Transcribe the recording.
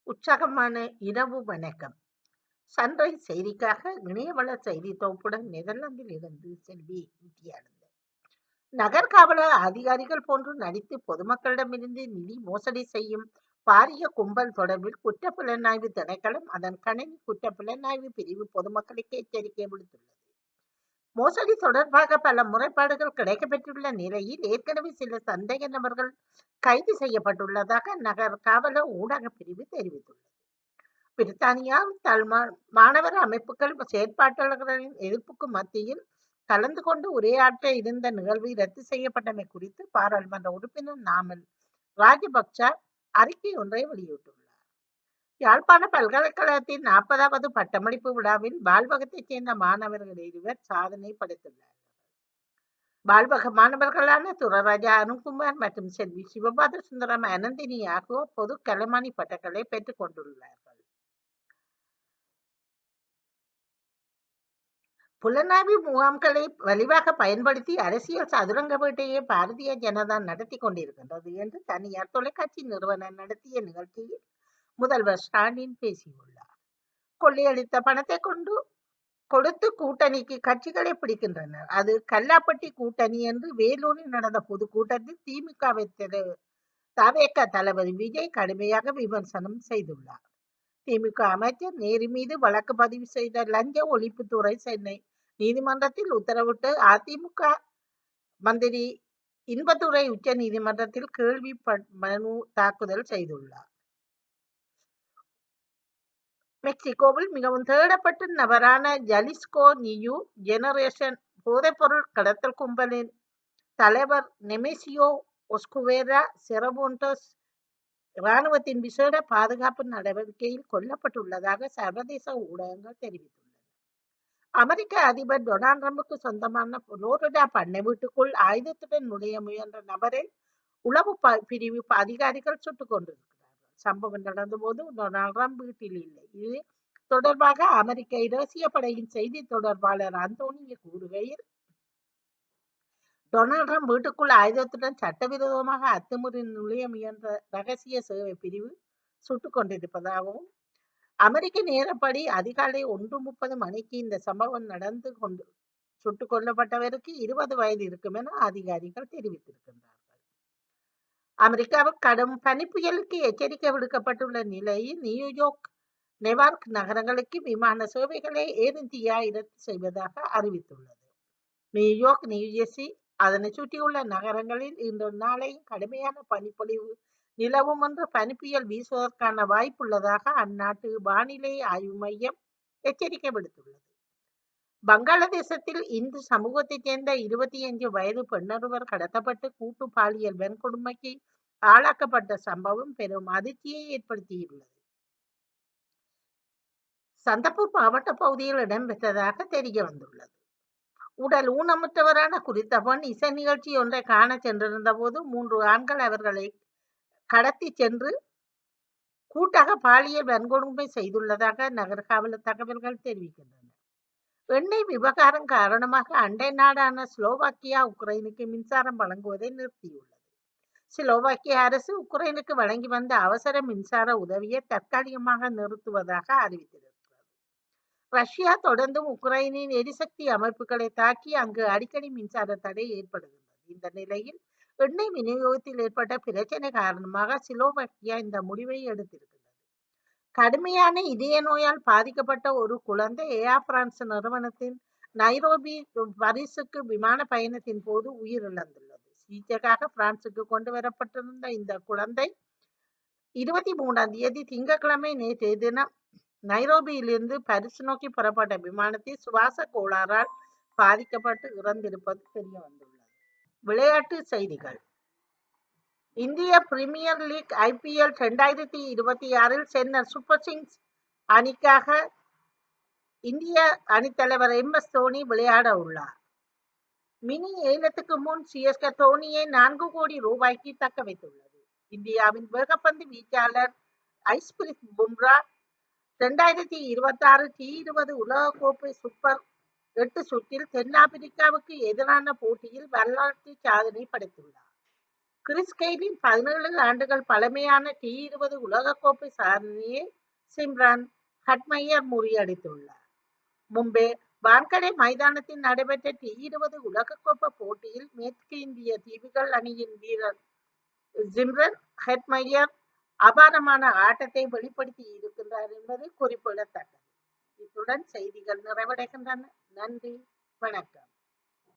உற்சாகமான இரவு வணக்கம். சன்ரைஸ் செய்திக்காக இணையவள செய்தி தொகுப்புடன் நெதர்லாந்தில் இருந்து செல்வி வித்தியானந்தன். நகர் காவலர் அதிகாரிகள் போன்று நடித்து பொதுமக்களிடமிருந்து நிதி மோசடி செய்யும் பாரிய கும்பல் தொடர்பில் குற்றப்புலனாய்வு திணைக்களம் அதன் கணினி குற்றப்புலனாய்வு பிரிவு பொதுமக்களுக்கு எச்சரிக்கை விடுத்துள்ளது. மோசடி தொடர்பாக பல முறைப்பாடுகள் கிடைக்கப்பெற்றுள்ள நிலையில் ஏற்கனவே சில சந்தேக நபர்கள் கைது செய்யப்பட்டுள்ளதாக நகர் காவலர் ஊடக பிரிவு தெரிவித்துள்ளது. பிரித்தானியாவில் மாணவர் அமைப்புகள் செயற்பாட்டாளர்களின் எதிர்ப்புக்கு மத்தியில் கலந்து கொண்டு உரையாற்ற இருந்த நிகழ்வு ரத்து செய்யப்பட்டமை குறித்து பாராளுமன்ற உறுப்பினர் நாமல் ராஜபக்ச அறிக்கை ஒன்றை வெளியிட்டுள்ளார். யாழ்ப்பாண பல்கலைக்கழகத்தின் 40வது பட்டமளிப்பு விழாவில் பால்வகத்தைச் சேர்ந்த மாணவர்கள் இருவர் சாதனை படைத்துள்ளார். பால்வக மாணவர்களான துரராஜா அருண்குமார் மற்றும் செல்வி சிவபாத சுந்தரம் அனந்தினி ஆகியோர் பொது கலைமானி பட்டங்களை பெற்றுக் கொண்டுள்ளார்கள். புலனாய்வு முகாம்களை வலிவாக பயன்படுத்தி அரசியல் சதுரங்க வேட்டையை பாரதிய ஜனதா நடத்தி கொண்டிருக்கின்றது என்று தனியார் தொலைக்காட்சி நிறுவனம் நடத்திய நிகழ்ச்சியில் முதல்வர் ஸ்டாலின் பேசியுள்ளார். கொள்ளையடித்த பணத்தை கொடுத்து கூட்டணிக்கு கட்சிகளை பிடிக்கின்றனர். அது கல்லாப்பட்டி கூட்டணி என்று வேலூரில் நடந்த பொதுக்கூட்டத்தில் திமுகவை தவேக தளபதி விஜய் கடுமையாக விமர்சனம் செய்துள்ளார். திமுக அமைச்சர் நேரு மீது வழக்கு பதிவு செய்த லஞ்ச ஒழிப்புத்துறை சென்னை நீதிமன்றத்தில் உத்தரவிட்டு அதிமுக மந்திரி இன்பதுரை உச்ச நீதிமன்றத்தில் கேள்வி மனு தாக்குதல் செய்துள்ளார். மெக்சிகோவில் மிகவும் தேடப்பட்ட நபரான ஜலிஸ்கோ நியூ ஜெனரேஷன் போதைப்பொருள் கடத்தல் கும்பலின் தலைவர் நெமேசியோ ஒஸ்குவேரா செரபோன்டோஸ் இராணுவத்தின் விசேட பாதுகாப்பு நடவடிக்கையில் கொல்லப்பட்டுள்ளதாக சர்வதேச ஊடகங்கள் தெரிவித்துள்ளன. அமெரிக்க அதிபர் டொனால்ட் ட்ரம்புக்கு சொந்தமான புளோரிடா பண்ணை வீட்டுக்குள் ஆயுதத்துடன் நுழைய முயன்ற நபரை உளவு பிரிவு அதிகாரிகள் சுட்டுக் கொண்டிருக்கிறார்கள். சம்பவம் நடந்த போது டொனால்ட் ட்ரம்ப் வீட்டில் இல்லை. இது தொடர்பாக அமெரிக்க இரகசிய படையின் செய்தி தொடர்பாளர் அந்தோனிய கூறுகையில், டொனால்ட் ட்ரம்ப் வீட்டுக்குள் ஆயுதத்துடன் சட்டவிரோதமாக அத்துமீறி நுழைய முயன்ற ரகசிய சேவை பிரிவு சுட்டுக் கொண்டிருப்பதாகவும், அமெரிக்க நேரப்படி அதிகாலை 1:30 மணிக்கு இந்த சம்பவம் நடந்து சுட்டுக் கொல்லப்பட்டவருக்கு 20 வயது இருக்கும் என அதிகாரிகள் தெரிவித்திருக்கின்றார்கள். அமெரிக்காவில் கடும் பனிப்புயலுக்கு எச்சரிக்கை விடுக்கப்பட்டுள்ள நிலையில் நியூயார்க், நெவார்க் நகரங்களுக்கு விமான சேவைகளை ஏர் இந்தியா ரத்து செய்வதாக அறிவித்துள்ளது. நியூயார்க், நியூஜெர்சி அதனை சுற்றியுள்ள நகரங்களில் இன்று நாளையும் கடுமையான பனிப்பொழிவு நிலவும் என்று பனிப்புயல் வீசுவதற்கான வாய்ப்புள்ளதாக அந்நாட்டு வானிலை ஆய்வு மையம் எச்சரிக்கை விடுத்துள்ளது. வங்காளதேசத்தில் இந்து சமூகத்தைச் சேர்ந்த 25 வயது பெண்ணொருவர் கடத்தப்பட்டு கூட்டு பாலியல் வன்கொடுமைக்கு ஆளாக்கப்பட்ட சம்பவம் பெரும் அதிர்ச்சியை ஏற்படுத்தியுள்ளது. சந்தப்பூர் மாவட்ட பகுதியில் இடம்பெற்றதாக தெரிய வந்துள்ளது. உடல் ஊனமுற்றவரான குறித்த பெண் இசை நிகழ்ச்சி ஒன்றை காண சென்றிருந்த போது 3 ஆண்கள் அவர்களை கடத்தி சென்று கூட்டாக பாலியல் வன்கொடுமை செய்துள்ளதாக நகர் காவலர் தகவல்கள் தெரிவிக்கின்றன. எண்ணெய் விவகாரம் காரணமாக அண்டை நாடான ஸ்லோவாக்கியா உக்ரைனுக்கு மின்சாரம் வழங்குவதை நிறுத்தியுள்ளது. ஸ்லோவாக்கிய அரசு உக்ரைனுக்கு வழங்கி வந்த அவசர மின்சார உதவியை தற்காலிகமாக நிறுத்துவதாக அறிவித்திருக்கிறது. ரஷ்யா தொடர்ந்தும் உக்ரைனின் எரிசக்தி அமைப்புகளை தாக்கி அங்கு அடிக்கடி மின்சார தடை ஏற்படுகின்றது. இந்த நிலையில் எண்ணெய் விநியோகத்தில் ஏற்பட்ட பிரச்சனை காரணமாக ஸ்லோவாக்கியா இந்த முடிவை எடுத்திருக்கிறது. கடுமையான இதய நோயால் பாதிக்கப்பட்ட ஒரு குழந்தை ஏர் பிரான்ஸ் நிறுவனத்தின் நைரோபி பாரிஸுக்கு விமான பயணத்தின் போது உயிரிழந்துள்ளது. சிகிச்சைக்காக பிரான்சுக்கு கொண்டு வரப்பட்டிருந்த இந்த குழந்தை 23ஆம் தேதி திங்கட்கிழமை நேற்றைய தினம் நைரோபியிலிருந்து பாரிஸ் நோக்கி புறப்பட்ட விமானத்தில் சுவாச கோளாறால் பாதிக்கப்பட்டு இறந்திருப்பது தெரிய வந்துள்ளது. விளையாட்டு செய்திகள். இந்திய Premier League IPL 2026 Chennai Super Kings அணிக்காக இந்திய அணித்தலைவர் MS தோனி விளையாட உள்ளார். மினி ஏலத்துக்கு முன் CSK தோனியை 4 கோடி ரூபாய்க்கு தக்க வைத்துள்ளது. இந்தியாவின் வேகப்பந்து வீச்சாளர் ஐஸ்பிரித் பும்ரா 2026 T20 உலகக்கோப்பை சூப்பர் 8 சுற்றில் தென்னாப்பிரிக்காவுக்கு எதிரான போட்டியில் வரலாற்று சாதனை படைத்துள்ளார். கிறிஸ் கெய்லின் 17 ஆண்டுகள் பழமையான T20 உலகக்கோப்பை சாதனையை சிம்ரன் ஹட்மையர் முறியடித்துள்ளார். மும்பை வான்கடே மைதானத்தில் நடைபெற்ற T20 உலகக்கோப்பை போட்டியில் மேற்கு இந்திய தீவுகள் அணியின் வீரர் சிம்ரன் ஹெட்மையர் அபாரமான ஆட்டத்தை வெளிப்படுத்தி இருக்கின்றார் என்பது குறிப்பிடத்தக்கது. இத்துடன் செய்திகள் நிறைவடைகின்றன. நன்றி, வணக்கம்.